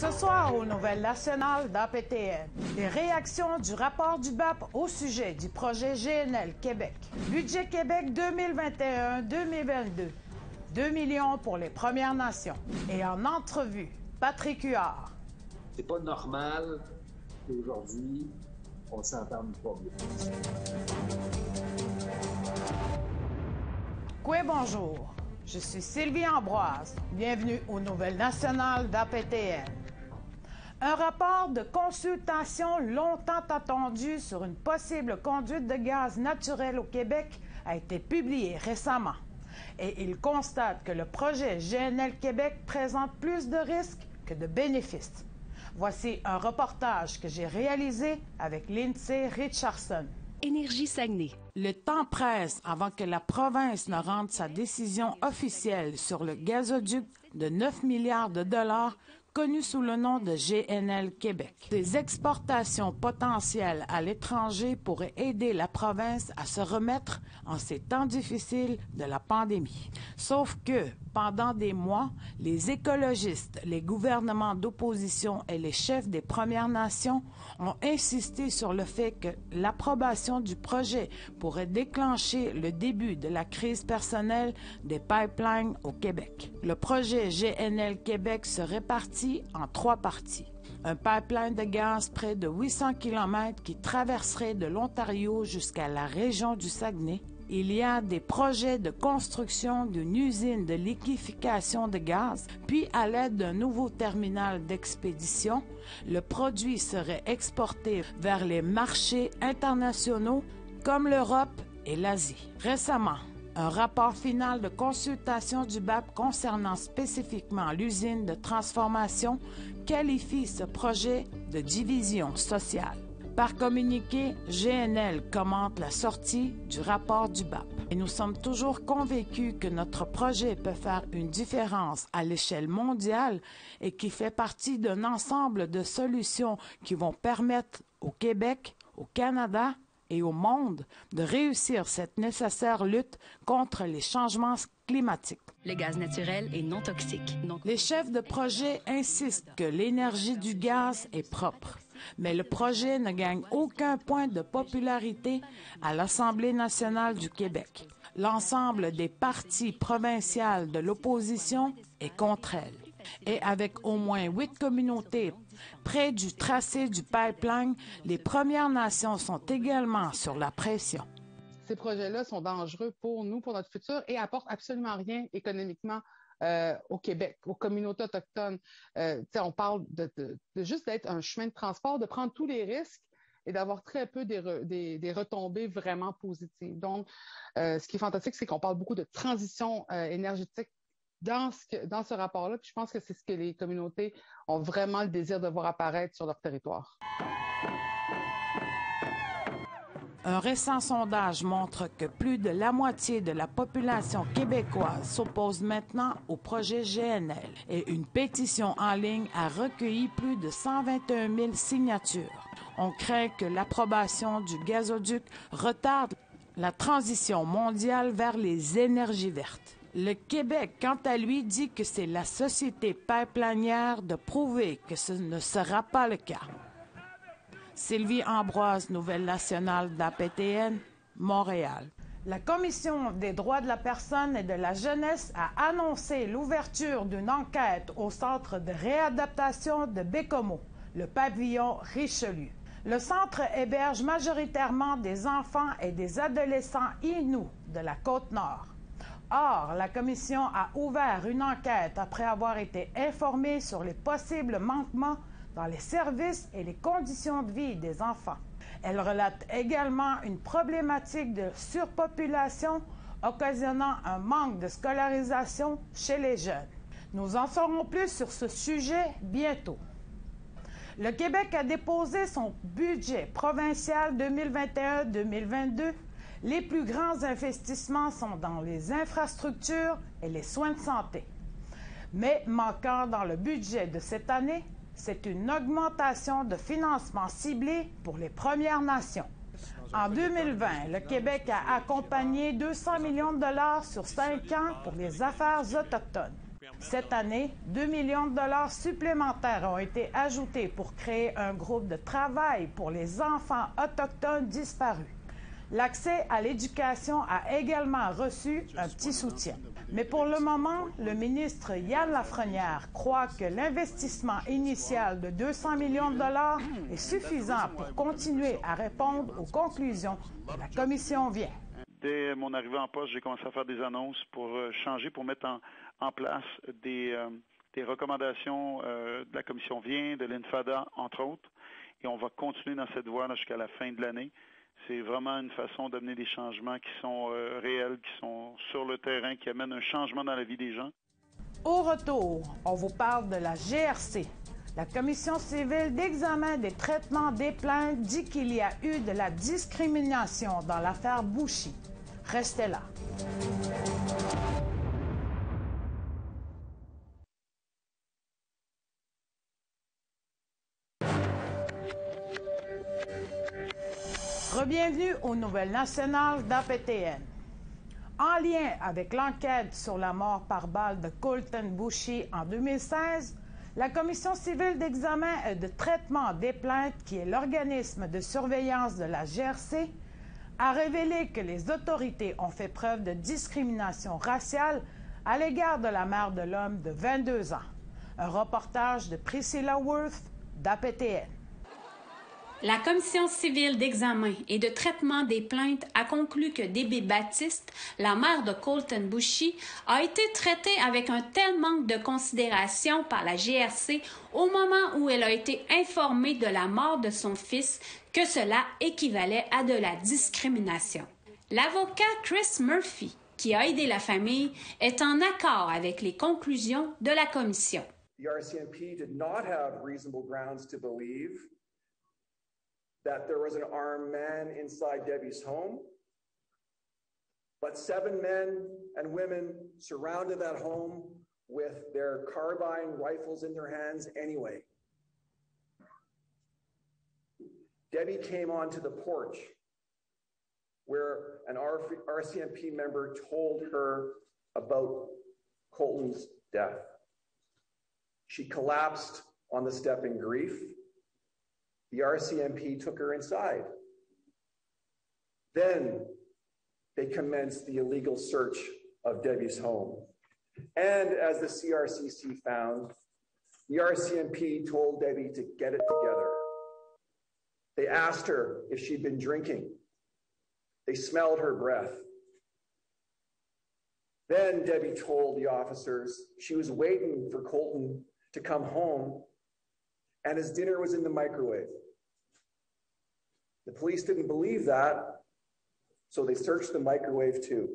Ce soir, aux Nouvelles nationales d'APTN, les réactions du rapport du BAP au sujet du projet GNL Québec. Budget Québec 2021-2022. 2 millions pour les Premières Nations. Et en entrevue, Patrick Huard. C'est pas normal qu'aujourd'hui, on s'entende pas bien. Bonjour. Je suis Sylvie Ambroise. Bienvenue aux Nouvelles nationales d'APTN. Un rapport de consultation longtemps attendu sur une possible conduite de gaz naturel au Québec a été publié récemment. Et il constate que le projet GNL Québec présente plus de risques que de bénéfices. Voici un reportage que j'ai réalisé avec Lindsay Richardson. Énergie Saguenay. Le temps presse avant que la province ne rende sa décision officielle sur le gazoduc de 9 milliards de dollars connu sous le nom de GNL Québec. Des exportations potentielles à l'étranger pourraient aider la province à se remettre en ces temps difficiles de la pandémie. Sauf que, pendant des mois, les écologistes, les gouvernements d'opposition et les chefs des Premières Nations ont insisté sur le fait que l'approbation du projet pourrait déclencher le début de la crise personnelle des pipelines au Québec. Le projet GNL Québec se répartit en 3 parties. Un pipeline de gaz près de 800 km qui traverserait de l'Ontario jusqu'à la région du Saguenay. Il y a des projets de construction d'une usine de liquéfaction de gaz, puis à l'aide d'un nouveau terminal d'expédition, le produit serait exporté vers les marchés internationaux comme l'Europe et l'Asie. Récemment, un rapport final de consultation du BAP concernant spécifiquement l'usine de transformation qualifie ce projet de division sociale. Par communiqué, GNL commente la sortie du rapport du BAP. Et nous sommes toujours convaincus que notre projet peut faire une différence à l'échelle mondiale et qui fait partie d'un ensemble de solutions qui vont permettre au Québec, au Canada et au monde de réussir cette nécessaire lutte contre les changements climatiques. Le gaz naturel est non toxique. Les chefs de projet insistent que l'énergie du gaz est propre. Mais le projet ne gagne aucun point de popularité à l'Assemblée nationale du Québec. L'ensemble des partis provinciaux de l'opposition est contre elle. Et avec au moins 8 communautés près du tracé du pipeline, les Premières Nations sont également sur la pression. Ces projets-là sont dangereux pour nous, pour notre futur, et apportent absolument rien économiquement au Québec, aux communautés autochtones. On parle de juste d'être un chemin de transport, de prendre tous les risques et d'avoir très peu des retombées vraiment positives. Donc, ce qui est fantastique, c'est qu'on parle beaucoup de transition énergétique dans ce rapport-là. Puis je pense que c'est ce que les communautés ont vraiment le désir de voir apparaître sur leur territoire. Un récent sondage montre que plus de la moitié de la population québécoise s'oppose maintenant au projet GNL et une pétition en ligne a recueilli plus de 121 000 signatures. On craint que l'approbation du gazoduc retarde la transition mondiale vers les énergies vertes. Le Québec, quant à lui, dit que c'est la société pipelinière de prouver que ce ne sera pas le cas. Sylvie Ambroise, Nouvelles nationales d'APTN, Montréal. La Commission des droits de la personne et de la jeunesse a annoncé l'ouverture d'une enquête au centre de réadaptation de Bécomo, le pavillon Richelieu. Le centre héberge majoritairement des enfants et des adolescents inuits de la Côte-Nord. Or, la Commission a ouvert une enquête après avoir été informée sur les possibles manquements dans les services et les conditions de vie des enfants. Elle relate également une problématique de surpopulation occasionnant un manque de scolarisation chez les jeunes. Nous en saurons plus sur ce sujet bientôt. Le Québec a déposé son budget provincial 2021-2022. Les plus grands investissements sont dans les infrastructures et les soins de santé. Mais manquant dans le budget de cette année, c'est une augmentation de financement ciblé pour les Premières Nations. En 2020, le Québec a accompagné 200 millions de dollars sur 5 ans pour les affaires autochtones. Cette année, 2 millions de dollars supplémentaires ont été ajoutés pour créer un groupe de travail pour les enfants autochtones disparus. L'accès à l'éducation a également reçu un petit soutien. Mais pour le moment, le ministre Yann Lafrenière croit que l'investissement initial de 200 millions de dollars est suffisant pour continuer à répondre aux conclusions de la commission Vien. Dès mon arrivée en poste, j'ai commencé à faire des annonces pour changer, pour mettre en place des recommandations de la commission Vien, de l'INFADA, entre autres. Et on va continuer dans cette voie jusqu'à la fin de l'année. C'est vraiment une façon d'amener des changements qui sont réels, qui sont sur le terrain, qui amènent un changement dans la vie des gens. Au retour, on vous parle de la GRC. La Commission civile d'examen des traitements des plaintes dit qu'il y a eu de la discrimination dans l'affaire Bouchy. Restez là. Bienvenue aux Nouvelles nationales d'APTN. En lien avec l'enquête sur la mort par balle de Colton Bouchy en 2016, la Commission civile d'examen et de traitement des plaintes, qui est l'organisme de surveillance de la GRC, a révélé que les autorités ont fait preuve de discrimination raciale à l'égard de la mère de l'homme de 22 ans. Un reportage de Priscilla Worth d'APTN. La Commission civile d'examen et de traitement des plaintes a conclu que Debbie Baptiste, la mère de Colton Bouchy, a été traitée avec un tel manque de considération par la GRC au moment où elle a été informée de la mort de son fils que cela équivalait à de la discrimination. L'avocat Chris Murphy, qui a aidé la famille, est en accord avec les conclusions de la commission. The RCMP did not have reasonable grounds to believe that there was an armed man inside Debbie's home, but 7 men and women surrounded that home with their carbine rifles in their hands anyway. Debbie came onto the porch where an RCMP member told her about Colton's death. She collapsed on the step in grief. The RCMP took her inside. Then they commenced the illegal search of Debbie's home. And as the CRCC found, the RCMP told Debbie to get it together. They asked her if she'd been drinking. They smelled her breath. Then Debbie told the officers she was waiting for Colton to come home and his dinner was in the microwave. The police didn't believe that, so they searched the microwave too.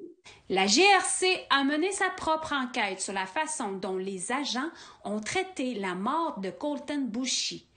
La GRC a mené sa propre enquête sur la façon dont les agents ont traité la mort de Colton Bouchy,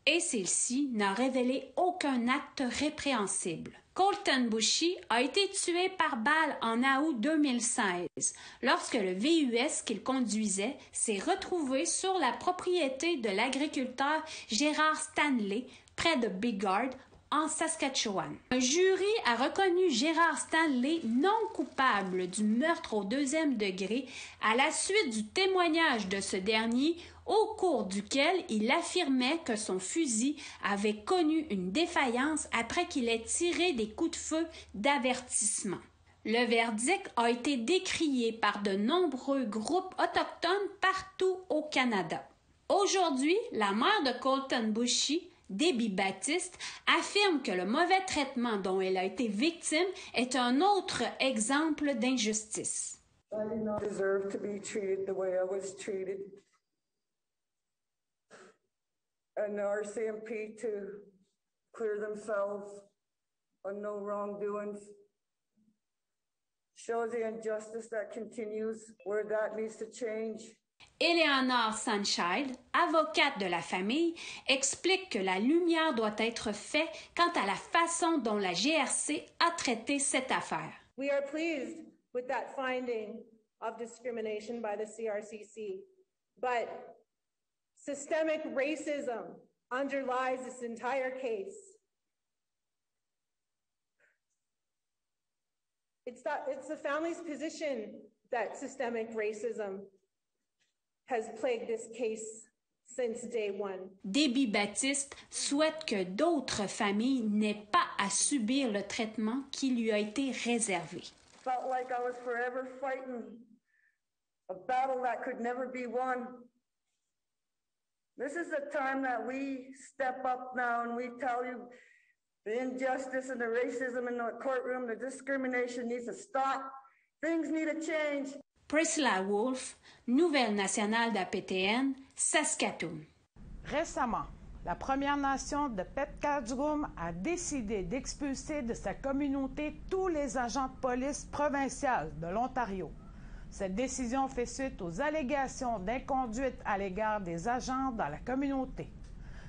et celle-ci n'a révélé aucun acte répréhensible. Colton Bouchy a été tué par balle en août 2016, lorsque le VUS qu'il conduisait s'est retrouvé sur la propriété de l'agriculteur Gérard Stanley, près de Bigard, en Saskatchewan. Un jury a reconnu Gérard Stanley non coupable du meurtre au 2e degré à la suite du témoignage de ce dernier au cours duquel il affirmait que son fusil avait connu une défaillance après qu'il ait tiré des coups de feu d'avertissement. Le verdict a été décrié par de nombreux groupes autochtones partout au Canada. Aujourd'hui, la mère de Colton Bouchy, Debbie Baptiste, affirme que le mauvais traitement dont elle a été victime est un autre exemple d'injustice. I did not deserve to be treated the way I was treated. And the RCMP to clear themselves on no wrongdoings shows the injustice that continues where that needs to change. Eleanor Sunchild, avocate de la famille, explique que la lumière doit être faite quant à la façon dont la GRC a traité cette affaire. We are pleased with that finding of discrimination by the CRCC, but systemic racism underlies this entire case. It's the family's position that systemic racism has plagued this case since day one. Déby Baptiste souhaite que d'autres familles n'aient pas à subir le traitement qui lui a été réservé. Felt like I was forever fighting a battle that could never be won. This is the time that we step up now and we tell you the injustice and the racism in the courtroom, the discrimination needs to stop. Things need to change. Priscilla Wolfe, nouvelle nationale d'APTN, Saskatoon. Récemment, la Première Nation de Petkajkum a décidé d'expulser de sa communauté tous les agents de police provinciaux de l'Ontario. Cette décision fait suite aux allégations d'inconduite à l'égard des agents dans la communauté.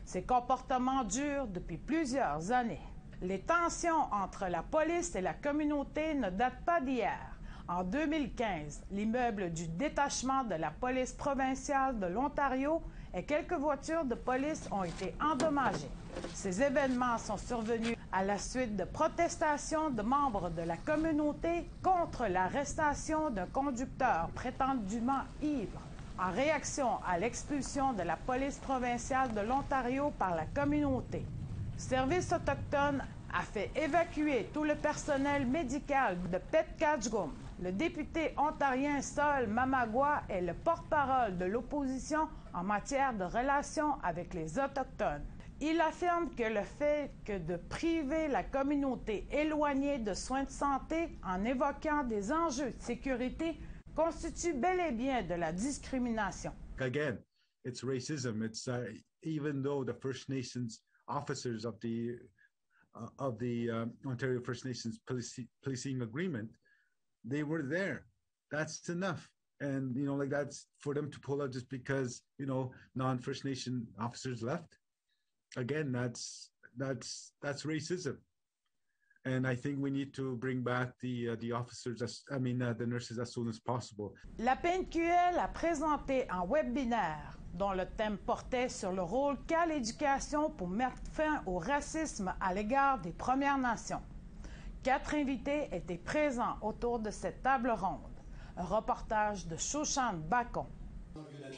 Ces comportements durent depuis plusieurs années. Les tensions entre la police et la communauté ne datent pas d'hier. En 2015, l'immeuble du détachement de la police provinciale de l'Ontario et quelques voitures de police ont été endommagées. Ces événements sont survenus à la suite de protestations de membres de la communauté contre l'arrestation d'un conducteur prétendument ivre, en réaction à l'expulsion de la police provinciale de l'Ontario par la communauté. Service autochtone a fait évacuer tout le personnel médical de Petkajkum. Le député ontarien Sol Mamagua est le porte-parole de l'opposition en matière de relations avec les Autochtones. Il affirme que le fait que de priver la communauté éloignée de soins de santé en évoquant des enjeux de sécurité constitue bel et bien de la discrimination. Again, it's racism. It's even though the First Nations officers of the Ontario First Nations policing agreement, they were there. That's enough. And, like that's for them to pull out just because, non-First Nation officers left. Again, that's racism. And I think we need to bring back the officers, the nurses as soon as possible. La PNQL a présenté un webinaire dont le thème portait sur le rôle qu'a l'éducation pour mettre fin au racisme à l'égard des Premières Nations. 4 invités étaient présents autour de cette table ronde. Un reportage de Shoshan Bacon.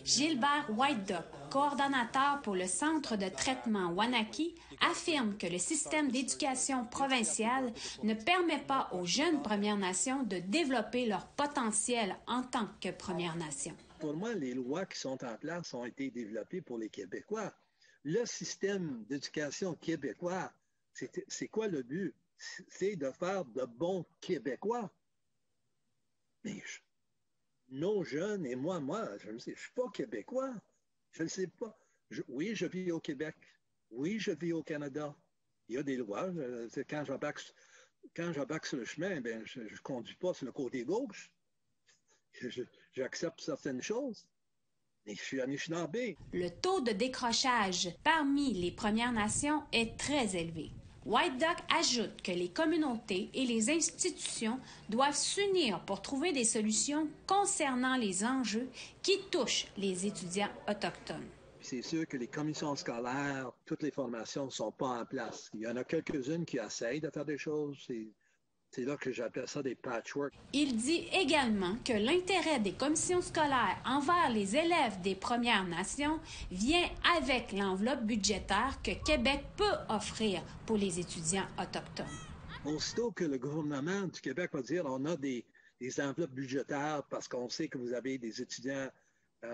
Gilbert Whiteduck, coordonnateur pour le Centre de traitement Wanaki, affirme que le système d'éducation provincial ne permet pas aux jeunes Premières Nations de développer leur potentiel en tant que Premières Nations. Pour moi, les lois qui sont en place ont été développées pour les Québécois. Le système d'éducation québécois, c'est quoi le but? C'est de faire de bons Québécois. Mais nos jeunes et moi, je ne suis pas Québécois. Je ne sais pas. Oui, je vis au Québec. Oui, je vis au Canada. Il y a des lois. Quand j'embarque sur le chemin, je ne conduis pas sur le côté gauche. J'accepte certaines choses. Mais je suis Anishinaabe. Le taux de décrochage parmi les Premières Nations est très élevé. Whiteduck ajoute que les communautés et les institutions doivent s'unir pour trouver des solutions concernant les enjeux qui touchent les étudiants autochtones. C'est sûr que les commissions scolaires, toutes les formations ne sont pas en place. Il y en a quelques-unes qui essayent de faire des choses. C'est là que j'appelle ça des patchwork. Il dit également que l'intérêt des commissions scolaires envers les élèves des Premières Nations vient avec l'enveloppe budgétaire que Québec peut offrir pour les étudiants autochtones. Aussitôt que le gouvernement du Québec va dire on a des enveloppes budgétaires parce qu'on sait que vous avez des étudiants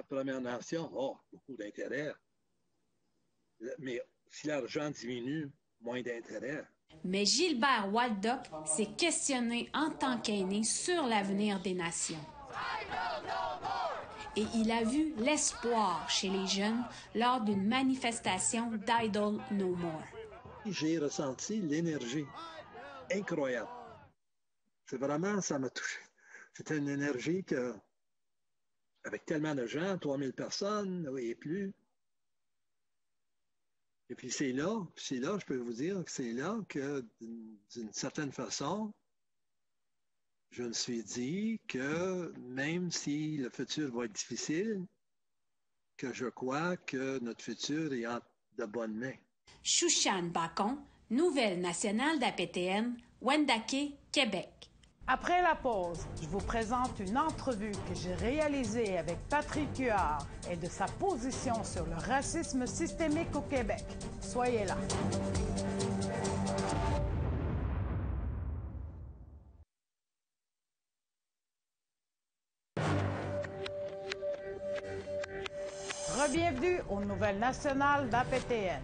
Premières Nations, beaucoup d'intérêt. Mais si l'argent diminue, moins d'intérêt. Mais Gilbert Whiteduck s'est questionné en tant qu'aîné sur l'avenir des nations. Et il a vu l'espoir chez les jeunes lors d'une manifestation d'Idle No More. J'ai ressenti l'énergie incroyable. C'est vraiment, ça m'a touché. C'était une énergie que, avec tellement de gens, 3000 personnes et plus. Et puis c'est là, je peux vous dire que c'est là que, d'une certaine façon, je me suis dit que même si le futur va être difficile, que je crois que notre futur est entre de bonnes mains. Shoshan Bacon, nouvelle nationale d'APTN, Wendake, Québec. Après la pause, je vous présente une entrevue que j'ai réalisée avec Patrick Huard et de sa position sur le racisme systémique au Québec. Soyez là. Bienvenue aux Nouvelles nationales d'APTN.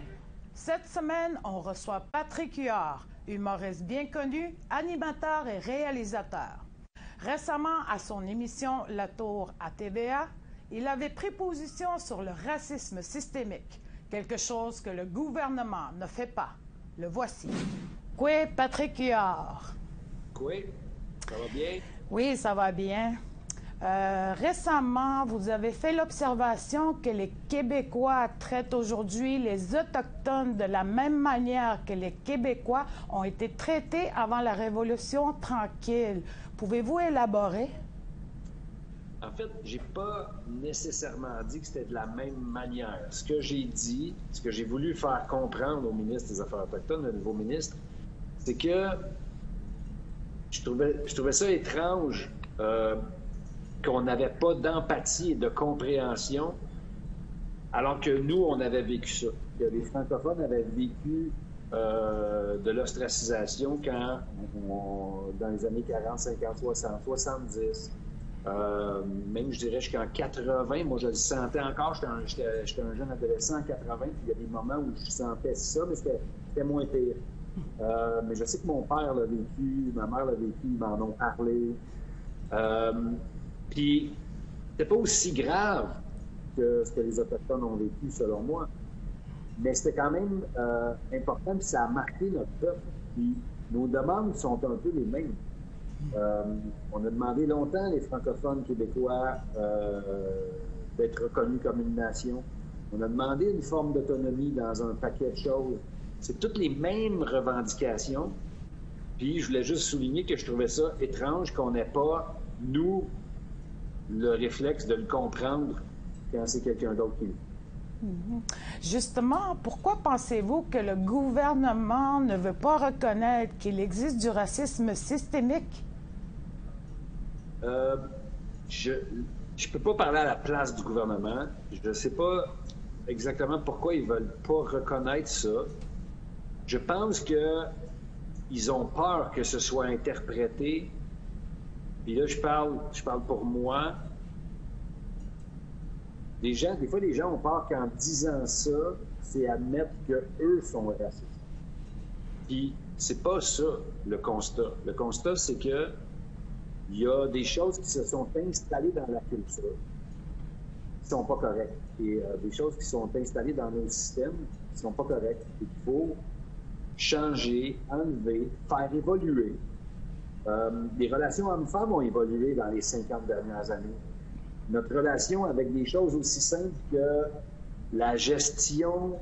Cette semaine, on reçoit Patrick Huard, humoriste bien connu, animateur et réalisateur. Récemment, à son émission La Tour à TVA, il avait pris position sur le racisme systémique, quelque chose que le gouvernement ne fait pas. Le voici. Quoi, Patrick Huard? Quoi? Ça va bien? Oui, ça va bien. Récemment, vous avez fait l'observation que les Québécois traitent aujourd'hui les Autochtones de la même manière que les Québécois ont été traités avant la Révolution tranquille. Pouvez-vous élaborer? En fait, j'ai pas nécessairement dit que c'était de la même manière. Ce que j'ai dit, ce que j'ai voulu faire comprendre au ministre des Affaires autochtones, le nouveau ministre, c'est que je trouvais ça étrange qu'on n'avait pas d'empathie et de compréhension, alors que nous, on avait vécu ça. Que les francophones avaient vécu de l'ostracisation quand, dans les années 40, 50, 60, 70, même, je dirais, jusqu'en 80, moi, je le sentais encore. J'étais un jeune adolescent en 80, puis il y a des moments où je sentais ça, mais c'était moins pire. Mais je sais que mon père l'a vécu, ma mère l'a vécu, ils m'en ont parlé. Puis, c'était pas aussi grave que ce que les Autochtones ont vécu, selon moi. Mais c'était quand même important, puis ça a marqué notre peuple. Puis, nos demandes sont un peu les mêmes. On a demandé longtemps, les francophones québécois, d'être reconnus comme une nation. On a demandé une forme d'autonomie dans un paquet de choses. C'est toutes les mêmes revendications. Puis, je voulais juste souligner que je trouvais ça étrange qu'on n'ait pas, nous, le réflexe de le comprendre quand c'est quelqu'un d'autre qui le fait. Justement, pourquoi pensez-vous que le gouvernement ne veut pas reconnaître qu'il existe du racisme systémique? Je peux pas parler à la place du gouvernement. Je ne sais pas exactement pourquoi ils veulent pas reconnaître ça. Je pense que ils ont peur que ce soit interprété. Puis là, je parle pour moi. Des fois, les gens ont peur qu'en disant ça, c'est admettre qu'eux sont racistes. Puis, c'est pas ça, le constat. Le constat, c'est que il y a des choses qui se sont installées dans la culture qui sont pas correctes. Et des choses qui sont installées dans nos systèmes qui sont pas correctes. Et qu'il faut changer, enlever, faire évoluer. Les relations hommes-femmes ont évolué dans les 50 dernières années. Notre relation avec des choses aussi simples que la gestion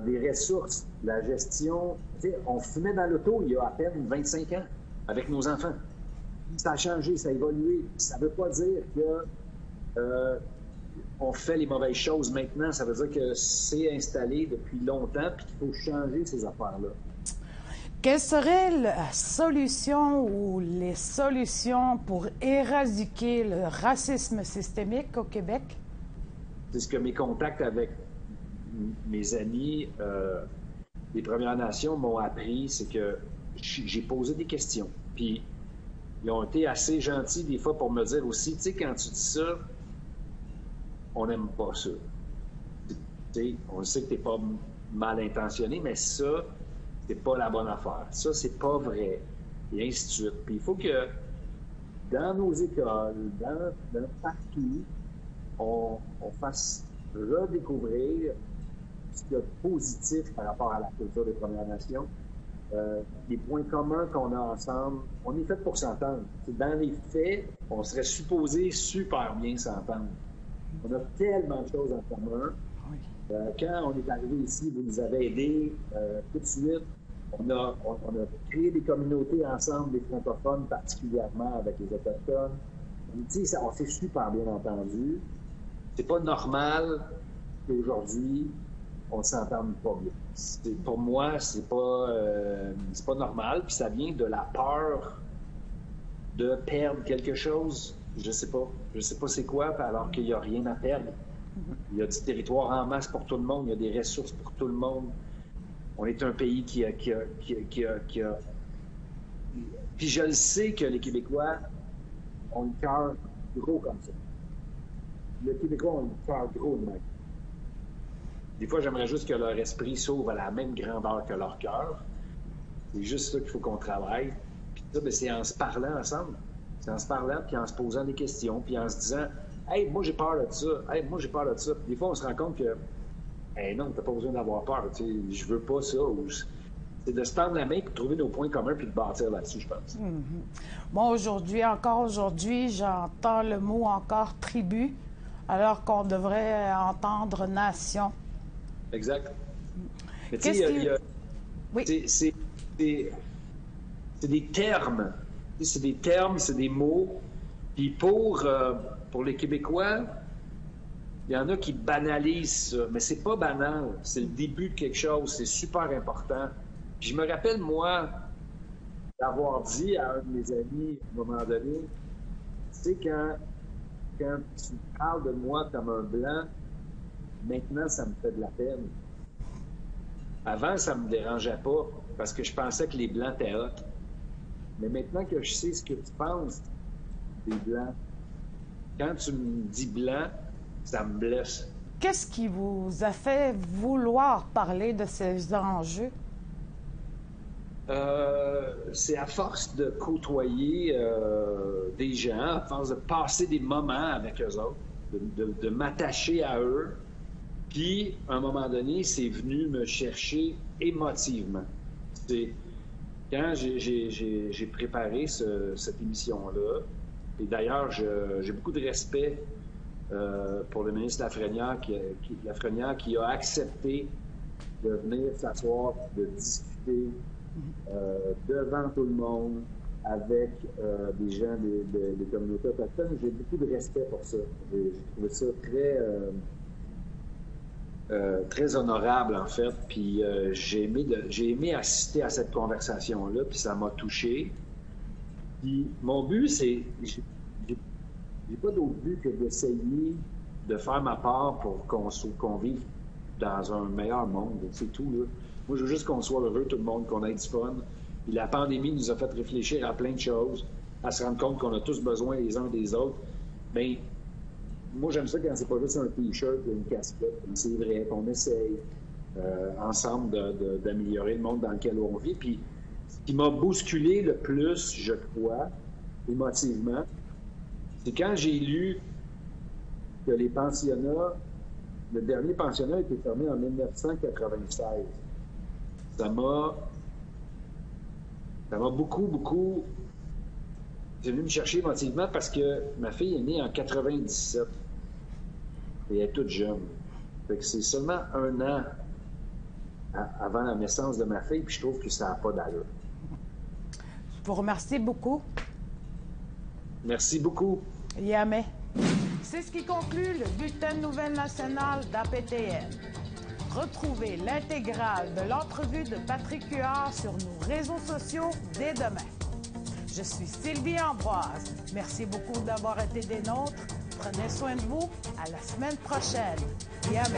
des ressources, la gestion... Tu sais, on fumait dans l'auto il y a à peine 25 ans avec nos enfants. Ça a changé, ça a évolué. Ça ne veut pas dire que on fait les mauvaises choses maintenant. Ça veut dire que c'est installé depuis longtemps et qu'il faut changer ces affaires-là. Quelle serait la solution ou les solutions pour éradiquer le racisme systémique au Québec? C'est ce que mes contacts avec mes amis des Premières Nations m'ont appris, c'est que j'ai posé des questions. Puis ils ont été assez gentils des fois pour me dire aussi, tu sais, quand tu dis ça, on n'aime pas ça. Tu sais, on sait que tu n'es pas mal intentionné, mais ça, c'est pas la bonne affaire. Ça, c'est pas vrai. Et ainsi de suite. Puis il faut que dans nos écoles, dans partout, on fasse redécouvrir ce qu'il y a de positif par rapport à la culture des Premières Nations. Les points communs qu'on a ensemble, on est fait pour s'entendre. Dans les faits, on serait supposé super bien s'entendre. On a tellement de choses en commun. Quand on est arrivé ici, vous nous avez aidés tout de suite. On a créé des communautés ensemble, des francophones particulièrement avec les Autochtones. On s'est super bien entendu. C'est pas normal qu'aujourd'hui, on ne s'entende pas bien. Pour moi, c'est pas normal. Puis ça vient de la peur de perdre quelque chose. Je sais pas. Je sais pas c'est quoi, alors qu'il n'y a rien à perdre. Il y a du territoire en masse pour tout le monde, il y a des ressources pour tout le monde. On est un pays qui a... Puis je le sais que les Québécois ont le cœur gros comme ça. Les Québécois ont le cœur gros de même. Des fois, j'aimerais juste que leur esprit s'ouvre à la même grandeur que leur cœur. C'est juste ça qu'il faut qu'on travaille. Puis ça, ben, c'est en se parlant ensemble. C'est en se parlant, puis en se posant des questions, puis en se disant « Hey, moi, j'ai peur de ça. Hey, moi, j'ai peur de ça. » Des fois, on se rend compte que « Hey, non, t'as pas besoin d'avoir peur. Tu sais, je veux pas ça. » C'est de se tendre la main, puis de trouver nos points communs, puis de bâtir là-dessus, je pense. Bon, encore aujourd'hui, j'entends le mot encore « tribu », alors qu'on devrait entendre « nation ». Exact. Mais tu sais, c'est des termes. C'est des termes, c'est des mots. Puis pour les Québécois, il y en a qui banalisent ça. Mais c'est pas banal. C'est le début de quelque chose. C'est super important. Puis je me rappelle, moi, d'avoir dit à un de mes amis, à un moment donné, tu sais, quand tu parles de moi comme un Blanc, maintenant, ça me fait de la peine. Avant, ça me dérangeait pas, parce que je pensais que les Blancs étaient hot. Mais maintenant que je sais ce que tu penses des Blancs, quand tu me dis Blanc, ça me blesse. Qu'est-ce qui vous a fait vouloir parler de ces enjeux? C'est à force de côtoyer des gens, à force de passer des moments avec eux autres, de m'attacher à eux. Puis, à un moment donné, c'est venu me chercher émotivement. C'est quand j'ai préparé cette émission-là, et d'ailleurs, j'ai beaucoup de respect pour le ministre Lafrenière qui a accepté de venir s'asseoir, de discuter devant tout le monde avec des gens des communautés autochtones. J'ai beaucoup de respect pour ça. J'ai trouvé ça très honorable, en fait. Puis j'ai aimé assister à cette conversation-là, puis ça m'a touché. Puis mon but, c'est... J'ai pas d'autre but que d'essayer de faire ma part pour qu'on vive dans un meilleur monde. C'est tout, là. Moi, je veux juste qu'on soit heureux, tout le monde, qu'on ait du fun. Puis la pandémie nous a fait réfléchir à plein de choses, à se rendre compte qu'on a tous besoin les uns des autres. Mais moi, j'aime ça quand c'est pas juste un T-shirt ou une casquette. C'est vrai qu'on essaye ensemble d'améliorer le monde dans lequel on vit. Puis ce qui m'a bousculé le plus, je crois, émotivement, c'est quand j'ai lu que les pensionnats, le dernier pensionnat a été fermé en 1996. Ça m'a beaucoup... C'est venu me chercher émotivement parce que ma fille est née en 97. Et elle est toute jeune. Fait que c'est seulement 1 an avant la naissance de ma fille, puis je trouve que ça n'a pas d'allure. Je vous remercie beaucoup. Merci beaucoup. Yamé. C'est ce qui conclut le bulletin de nouvelles nationales d'APTN. Retrouvez l'intégrale de l'entrevue de Patrick Huard sur nos réseaux sociaux dès demain. Je suis Sylvie Ambroise. Merci beaucoup d'avoir été des nôtres. Prenez soin de vous. À la semaine prochaine. Yamé.